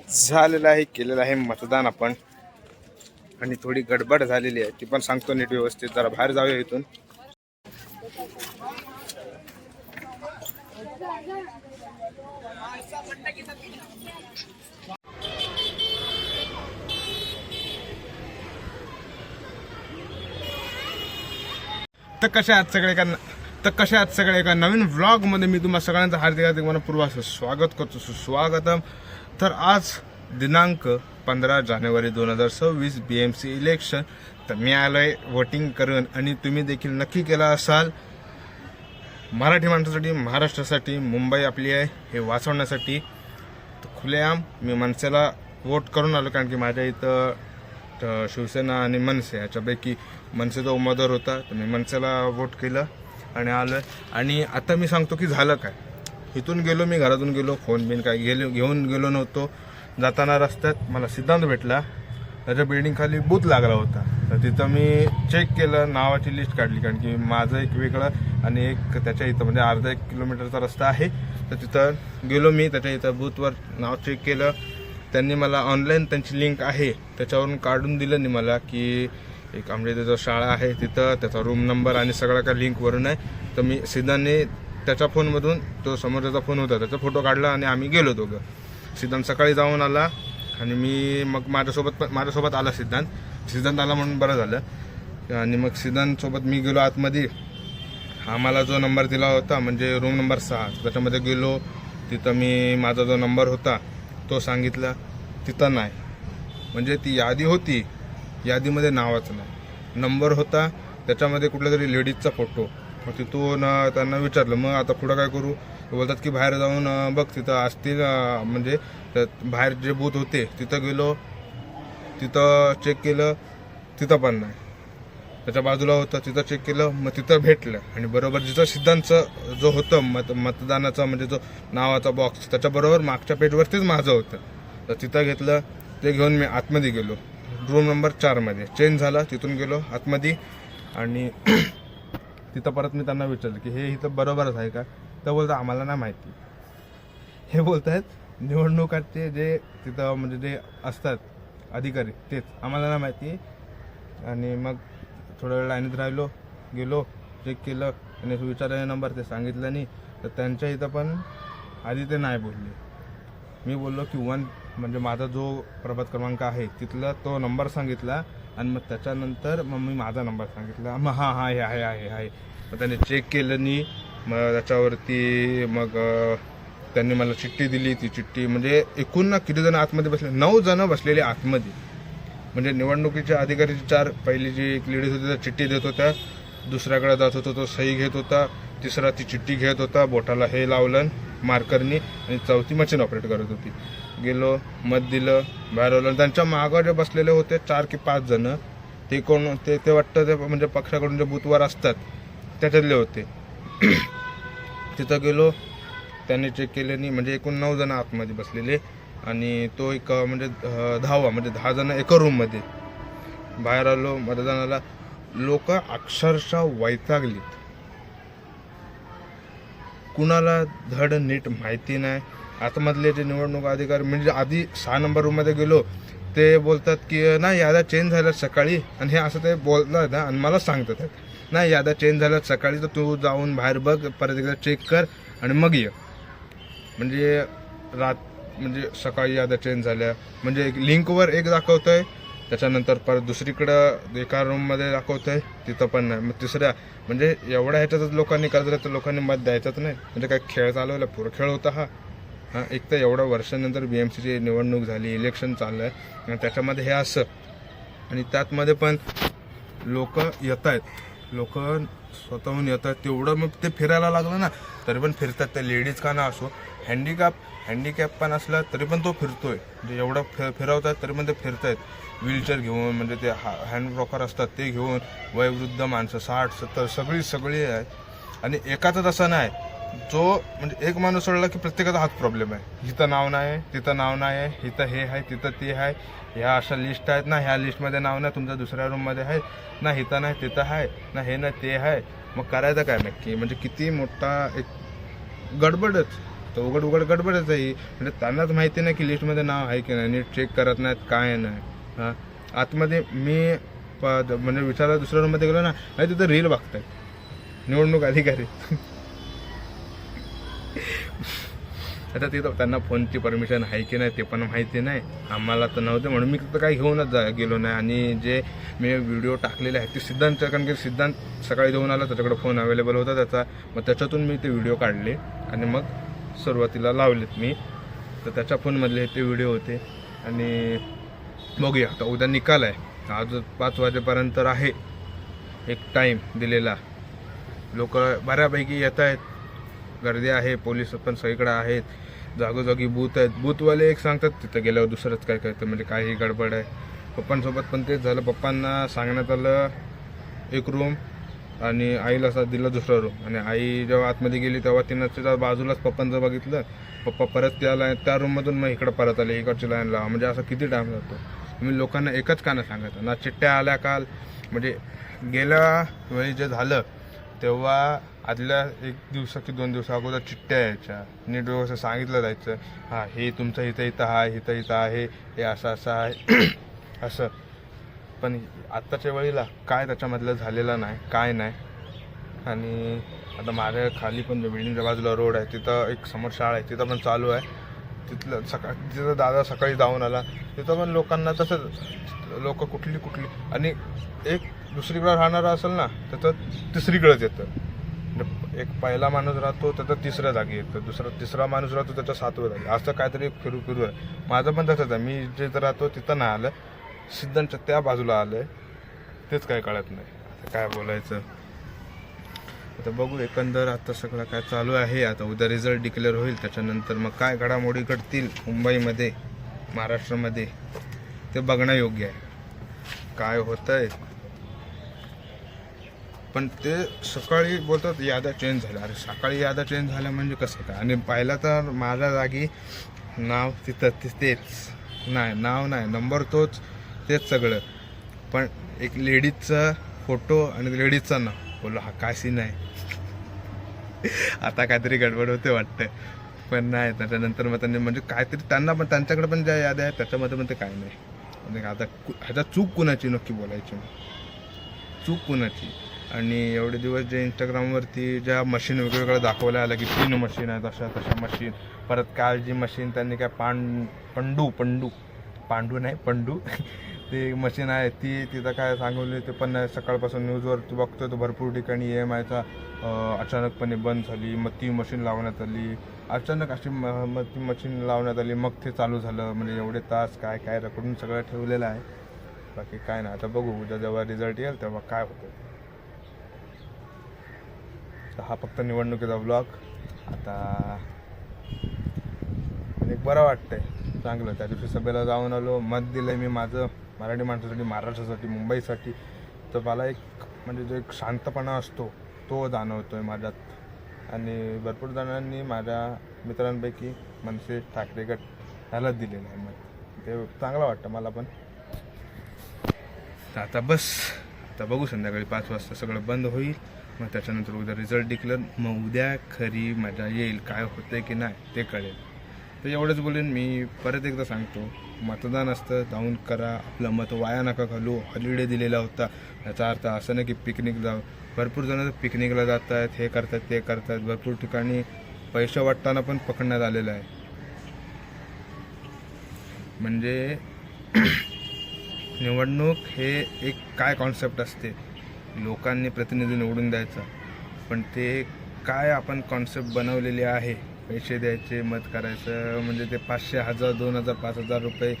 झालेलं आहे, केलेलं आहे मतदान आपण. आणि थोडी गडबड झालेली आहे ती पण सांगतो नीट व्यवस्थित. जरा बाहेर जाऊया इथून. तर कशा आहात सगळे एका नवीन व्लॉग मध्ये मी तुम्हा सगळ्यांचं हार्दिक मनपूर्वक स्वागत करतो, सुस्वागतम. तर आज दिनांक 15 जानेवारी 2026 BMC इलेक्शन. तर मी आलोय वोटिंग करून आणि तुम्ही देखील नक्की केला असाल. मराठी माणसासाठी, महाराष्ट्रासाठी, मुंबई आपली आहे हे वाचवण्यासाठी. तर खुलेआम मी मनसेला वोट करून आलो, कारण की माझ्या इथं शिवसेना आणि मनसे याच्यापैकी मनसेचा उमेदवार होता. तर मी मनसेला वोट केलं आणि आलोय. आणि आता मी सांगतो की झालं काय. इथून गेलो, मी घरातून गेलो, फोन बिन काय घेऊन गेलो नव्हतो. जाताना रस्त्यात मला सिद्धांत भेटला. त्याच्या बिल्डिंग खाली बूथ लागला होता. तर तिथं मी चेक केलं, नावाची लिस्ट काढली, कारण की माझं एक वेगळं आणि एक त्याच्या इथं म्हणजे अर्धा 1 किलोमीटरचा रस्ता आहे. तर तिथं गेलो मी, त्याच्या इथं बूथवर नाव चेक केलं. त्यांनी मला ऑनलाईन त्यांची लिंक आहे त्याच्यावरून काढून दिलं नाही मला, की एक आमच्या इथे जो शाळा आहे तिथं त्याचा रूम नंबर आणि सगळा काय लिंकवरून आहे. तर मी सिद्धांतने त्याच्या फोनमधून, तो समोरचा फोन होता त्याचा फोटो काढला आणि आम्ही गेलो दोघं. सिद्धांत सकाळी जाऊन आला आणि मी मग माझ्यासोबत आला सिद्धांत आला म्हणून बरं झालं. आणि मग सिद्धांतसोबत मी गेलो आतमध्ये. आम्हाला जो नंबर दिला होता म्हणजे रूम नंबर 6, त्याच्यामध्ये गेलो. तिथं मी माझा जो नंबर होता तो सांगितला. तिथं नाही, म्हणजे ती यादी होती, यादीमध्ये नावाचं नाही, नंबर होता त्याच्यामध्ये कुठल्या तरी लेडीजचा फोटो. मग तिथून त्यांना विचारलं मग आता पुढं काय करू. बोलतात की बाहेर जाऊन बघ तिथं असतील, म्हणजे बाहेर जे बूथ होते तिथं गेलो, तिथं चेक केलं, तिथं पण नाही. त्याच्या बाजूला होतं तिथं चेक केलं, मग तिथं भेटलं. आणि बरोबर जिथं सिद्धांतचं जो होतं मतदानाचा म्हणजे जो नावाचा बॉक्स त्याच्याबरोबर मागच्या पेजवरतीच माझं होतं. तर तिथं घेतलं, ते घेऊन मी आतमध्ये गेलो. रूम नंबर 4 मध्ये चेंज झाला. तिथून गेलो आतमध्ये आणि तिथं परत मी त्यांना विचारलं की हे इथं बरोबरच आहे का. तर बोलतं आम्हाला नाही माहिती. हे बोलत आहेत निवडणुकाचे जे तिथं म्हणजे जे असतात अधिकारी तेच, आम्हाला नाही माहिती. आणि मग थोड्या वेळ लाईनीत राहिलो, गेलो, चेक केलं आणि विचारले नंबर, ते सांगितलं नाही. तर त्यांच्या इथं पण आधी ते नाही बोलले. मी बोललो की 1 म्हणजे माझा जो प्रभात क्रमांक आहे तिथला तो नंबर सांगितला. आणि मग त्याच्यानंतर मग मी माझा नंबर सांगितला. मग हां हे आहे. मग त्याने चेक केलं नाही. मग त्याच्यावरती मग त्यांनी मला चिठ्ठी दिली. ती चिठ्ठी म्हणजे एकूण ना किती जण आतमध्ये बसले, 9 जण बसलेले आतमध्ये. म्हणजे निवडणुकीच्या अधिकारीची 4, पहिली जी एक लेडीज होती त्या चिठ्ठी देत होत्या, दुसऱ्याकडे जात होता तो सही घेत होता, तिसरा ती चिठ्ठी घेत होता, बोटाला हे लावलं मार्करनी, आणि चौथी मशीन ऑपरेट करत होती. गेलो, मत दिलं, बाहेर आलो. त्यांच्या मागं जे बसलेले होते 4 की 5 जण, ते कोण ते वाटतं ते म्हणजे पक्षाकडून जे बूथवर असतात त्याच्यातले होते. तिथं गेलो, त्यांनी चेक केले नाही. म्हणजे एकूण 9 जण आतमध्ये बसलेले आणि तो एक म्हणजे 10 जण एका रूममध्ये. बाहेर आलो मतदानाला. लोक अक्षरशः वैतागलीत. कुणाला धड नीट माहिती नाही. आतमधले जे निवडणूक अधिकारी म्हणजे आधी 6 नंबर रूममध्ये गेलो, ते बोलतात की नाही याद्या चेंज झाल्यात सकाळी. आणि हे असं ते बोलतात आणि मला सांगतात नाही याद्या चेंज झाल्यात सकाळी, तर तू जाऊन बाहेर बघ, परत एकदा चेक कर आणि मग ये. म्हणजे सकाळी याद्या चेंज झाल्या म्हणजे लिंकवर एक दाखवत आहे, त्याच्यानंतर परत दुसरीकडं एका रूममध्ये दाखवत आहे, तिथं पण नाही. मग तिसऱ्या म्हणजे एवढ्या ह्याच्यातच लोकांनी कर्ज, तर लोकांनी मत द्यायचंच नाही. म्हणजे काय खेळ चालवला, पुरं खेळ होता हा. एक तर एवढ्या वर्षानंतर BMCची निवडणूक झाली, इलेक्शन चाललं आहे आणि त्याच्यामध्ये हे असं. आणि त्यातमध्ये पण लोक येत आहेत, लोक स्वतःहून येतात. तेवढं मग ते फिरायला लागलं ना, तरी पण फिरतात. ते लेडीज का ना असो, हँडिकॅप पण असला तरी पण तो फिरतोय. म्हणजे एवढं फिरवतात तरी पण ते फिरतायत. व्हीलचेअर घेऊन, म्हणजे ते हँड ब्रोकर असतात ते घेऊन, वयोवृद्ध माणसं 60-70 सगळी आहेत. आणि एकाच असं नाही जो म्हणजे एक माणूस सोडला की प्रत्येकाचा हाच प्रॉब्लेम आहे. इथं नाव नाही, तिथं नाव नाही, इथं हे आहे, तिथं ते आहे, ह्या अशा लिस्ट आहेत ना, ह्या लिस्टमध्ये नाव नाही, तुमच्या दुसऱ्या रूममध्ये आहे ना, इथं नाही तिथं आहे ना, हे नाही ते आहे. मग करायचं काय नक्की. म्हणजे किती मोठा एक गडबडच. तर उघड उघड गडबडच आहे. म्हणजे त्यांनाच माहिती नाही की लिस्टमध्ये नाव आहे की नाही, नीट चेक करत नाहीत काय नाही. हां, आतमध्ये मी म्हणजे विचारायला दुसऱ्या रूममध्ये गेलो ना, नाही तिथं रील बघताय निवडणूक अधिकारी. आता तिथं त्यांना फोनची परमिशन आहे की नाही ते पण माहिती नाही, आम्हाला तर नव्हते म्हणून मी तिथं काही घेऊनच गेलो नाही. आणि जे मी व्हिडिओ टाकलेले आहेत ते सिद्धांतच्या, कारण की सिद्धांत सकाळी जाऊन आला, त्याच्याकडे फोन अवेलेबल होता त्याचा, मग त्याच्यातून मी ते व्हिडिओ काढले आणि मग सुरुवातीला लावलेत मी. तर त्याच्या फोनमधले ते व्हिडिओ होते. आणि बघूया आता उद्या निकाल आहे. आज 5 वाजेपर्यंत आहे एक टाईम दिलेला. लोक बऱ्यापैकी येत आहेत, गर्दी आहे, पोलीस पण सगळीकडे आहेत, जागोजागी बूथ आहेत. बूथवाले एक सांगतात तिथं गेल्यावर दुसरंच काय करतं, म्हणजे काही गडबड आहे. पप्पांसोबत पण तेच झालं. पप्पांना सांगण्यात आलं एक रूम आणि आईला असा दिला दुसरा रूम. आणि आई जेव्हा आतमध्ये गेली तेव्हा तिनं तिच्या बाजूलाच पप्पांचं बघितलं. पप्पा परत त्या रूममधून मग इकडं परत आले, इकडची लाईन लावा. म्हणजे असं किती टाईम जातो. मी लोकांना एकच कानं सांगायचं ना, चिठ्ठ्या आल्या काल, म्हणजे गेल्या वेळी जे झालं तेव्हा आदल्या 1 दिवसा की 2 दिवसा अगोदर चिठ्ठ्या यायच्या, नीट व्यवस्थित सांगितलं जायचं, हां हे तुमचं इथं आहे, इथं आहे, हे असं आहे असं. पण आत्ताच्या वेळेला काय त्याच्यामधलं झालेलं नाही, काय नाही. आणि आता माझ्या खाली पण बिल्डिंगच्या बाजूला रोड आहे, तिथं एक समोर शाळा आहे, तिथं पण चालू आहे. तिथलं तिथं दादा सकाळी जाऊन आला, तिथं पण लोकांना तसं लोक कुठली आणि एक दुसरीकडे राहणारा असेल ना तर तिसरीकडेच येतं. एक पहिला माणूस राहतो त्याचा 3ऱ्या जागी येतं, तिसरा माणूस राहतो त्याच्या 7व्या जागी, असं काहीतरी फिरू आहे. माझं पण तसंच आहे. मी जिथं राहतो तिथं नाही आलं, सिद्धांच्या त्या बाजूला आलं आहे, तेच काय कळत नाही. आता काय बोलायचं, आता बघू एकंदर आता सगळं काय चालू आहे. आता उद्या रिझल्ट डिक्लेअर होईल, त्याच्यानंतर मग काय घडामोडी घडतील मुंबईमध्ये, महाराष्ट्रामध्ये, ते बघणं योग्य आहे काय होतं आहे. पण ते सकाळी बोलतात याद्या चेंज झाल्या. अरे सकाळी याद्या चेंज झाल्या म्हणजे कसं काय? आणि पाहिलं तर माझ्या जागी नाव तिथं तेच नाही, नाव नाही, नंबर तोच, तेच सगळं. पण एक लेडीजचा फोटो आणि लेडीजचा नाव, बोललो हा काय सीन आहे. आता काहीतरी गडबड होते वाटतं, पण नाही. त्याच्यानंतर मग त्यांनी म्हणजे काहीतरी त्यांना पण त्यांच्याकडे पण ज्या याद्या आहेत त्याच्यामध्ये पण ते काय नाही. म्हणजे आता ह्याचा चूक कुणाची नक्की बोलायची, चूक कुणाची. आणि एवढे दिवस जे इंस्टाग्रामवरती ज्या मशीन वेगवेगळ्या दाखवल्या आल्या की 3 मशीन आहेत, तशा मशीन, परत काल जी मशीन त्यांनी काय पंडू ते मशीन आहे ती तिथं काय सांगवली ते पण नाही. सकाळपासून न्यूजवर तू बघतोय तो भरपूर ठिकाणी EMIचा अचानकपणे बंद झाली, मग ती मशीन लावण्यात आली, अचानक अशी मग ती मशीन लावण्यात आली, मग ते चालू झालं. म्हणजे एवढे तास काय काय रेकॉर्डिंग सगळं ठेवलेलं आहे. बाकी काय नाही. आता बघू उद्या जेव्हा रिझल्ट येईल तेव्हा काय होतं. हा फक्त निवडणुकीचा ब्लॉग. आता एक बरं वाटतंय, चांगलं. त्या दिवशी सभेला जाऊन आलो, मत दिलं मी माझं मराठी माणसासाठी, महाराष्ट्रासाठी, मुंबईसाठी. तर मला एक म्हणजे जो एक शांतपणा असतो तो जाणवतोय माझ्यात. आणि भरपूर जणांनी माझ्या मित्रांपैकी मनसे ठाकरे गट ह्यालाच दिलेलं आहे मत. ते चांगलं वाटतं मला पण. आता बस, आता बघू संध्याकाळी 5 वाजता सगळं बंद होईल, मग त्याच्यानंतर उद्या रिझल्ट डिक्लेअर, मग उद्या खरी मजा येईल, काय होतंय की नाही ते कळेल. तर एवढंच बोलेन मी. परत एकदा सांगतो, मतदान असतं, जाऊन करा, आपलं मत वाया नका घालू. हॉलिडे दिलेला होता, याचा अर्थ असं नाही की पिकनिक जाऊ. भरपूर जण पिकनिकला जात आहेत, हे करतात ते करतात. भरपूर ठिकाणी पैसे वाटताना पण पकडण्यात आलेलं आहे. म्हणजे निवडणूक हे एक काय कॉन्सेप्ट असते, लोकांनी प्रतिनिधी निवडून द्यायचा, पण ते काय आपण कॉन्सेप्ट बनवलेली आहे, पैसे द्यायचे, मत करायचं. म्हणजे ते 500, 1000, 2000, 5000 रुपये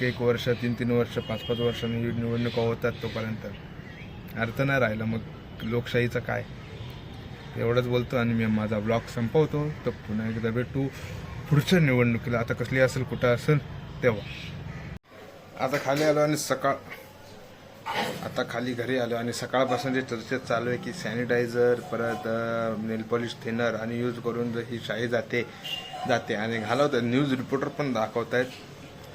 1 वर्ष, 3 वर्ष, 5 वर्षांनी निवडणुका होतात, तोपर्यंत अर्थ नाही राहिला. मग लोकशाहीचं काय. एवढंच बोलतो आणि मी माझा ब्लॉग संपवतो. तर पुन्हा एकदा भेटू पुढच्या निवडणुकीला, आता कसली असेल, कुठं असेल तेव्हा. आता खाली आलो आणि आता खाली घरी आलो आणि सकाळपासून जे चर्चेत चालू आहे की सॅनिटायझर, परत नेल पॉलिश थिनर आणि यूज करून जर ही शाई जाते आणि घालवतात. न्यूज रिपोर्टर पण दाखवत आहेत,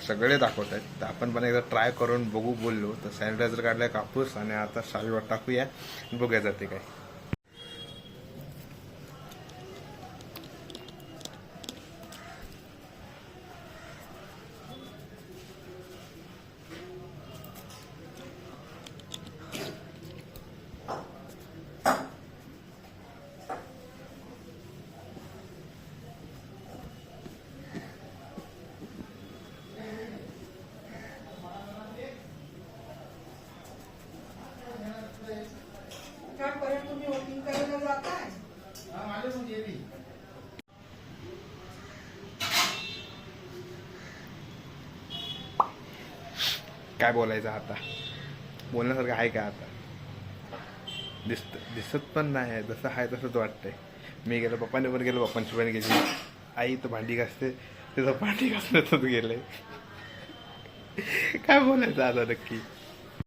सगळे दाखवत आहेत. तर आपण पण एकदा ट्राय करून बघू बोललो. तर सॅनिटायझर काढलाय कापूस आणि आता शाईवर टाकूया, बघूया जाते काय. काय बोलायचं आता, बोलण्यासारखं आहे का आता? दिसत पण नाही आहे, जसं आहे तसंच वाटतंय. मी गेलो, पप्पाने पण गेलो, पप्पांची पण गेली. आई तर भांडी घासते, तिथं भांडी घासण्यातच गेलंय. काय बोलायचं आता नक्की?